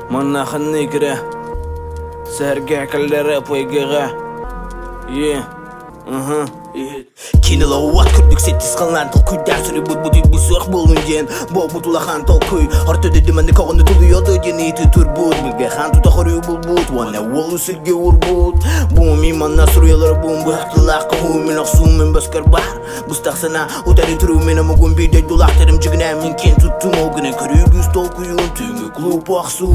Манна Ханнык Эрэ сәргә кәлләре пойгыға. Кинела уат күрдік сеттіз қалан тол күйдәр сүрі бұд-бұд үйбі сұқ болын ден Бұл-бұд улахан тол күй Орты дөді мәнді қағынды тұлы елді ден еті түр бұд Білге хан тұта қоры бұл-бұд Ванна ол үсілге ұр-бұд Бұм иманна сұруялар бұм бұқтылақ қағу мен ақсу мен басқар бар Бұстақсана ұтары тұру мен амығын бейді дұлақтарым жігіне мен кен тұттым оғыны көрігіз тол күйін түңі клуб ақсу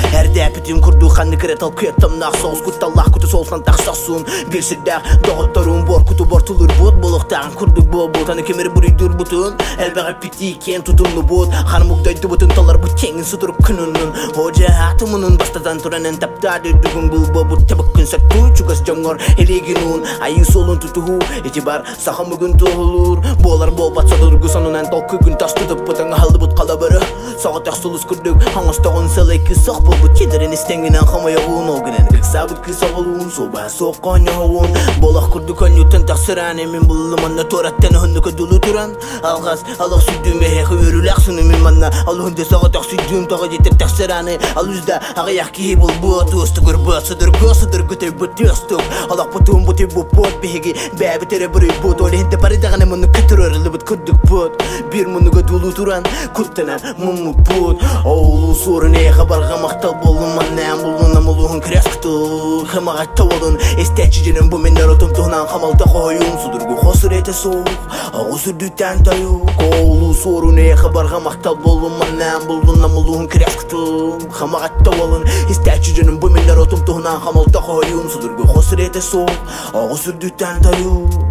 Әрді әпітім күрді Xannykere Эрэ тал ОТТОМНООХ соғыз күтталлақ күті солсан тақсақсун Белсірдәқ доғыттарун бор күті бор тұлыр бұд Бұлықтағын күрдік бұл Xannykere бүрі дүр бұтын Әлбәғі піті кен тұтымны бұд Ханым ұқдайды бұтын талар бұт кеңін сұтырып күнінің Ходжа атымының бастадан тұранын таптады Дүгін бұл бұд табық күн сәтту Чугас жаңғар әлеген ұн Айын солын тұтығу Еті бар сақым үгін тұғылыр Болар бол батсадыр ғысанынан тал күгін тас тұтып Бұтаңа халды бұт қала бірі Сағат әқсылыз күрдік Хаңыстағын сәлайкі сақ бұл бұт Кедерін істеңгінен қамаяуын Оғынен ғықсабыт кісағылуын Соба соққан яуын Болақ күрдік әнютен тақсыран Емін бұлыманна тораттен хүнді көділі тұран Алғас алық сүйдім әйқі өріләқ сүнімін манна Ал хүнде сағат әқ сүйдім тағы жетер тақсыраны Ал үзді ағаяқ кейі бұл бұт Өсті күр бұт Сыдыр күтір бұт өстік Алақ бұтын бұт бұт бұт Беге бәбі тәрі бірі бұт Олі хінді баридағаны мұны күтір өрілі бұт күрдік бұт Bir мұны көділі тұран Күттінен мұны бұт Оулу сұрын әйқі барға мақтал болын Маннан болын амылуын крәс күтіл Хымағат тауылын Эстәтші жерін бұменнер отымтығынан қамалда қойын Судырғы қосыр еті соқ Ағыз үрдіттен тайық Оулу сұрын әйқі барға мақтал болын Маннан болын амылуын крәс күтіл Хымағат тауылын Эстәтші жерін бұменнер отымтығынан қамалда қойын Судырғы қосыр еті соқ Ағыз үрдіттен тайық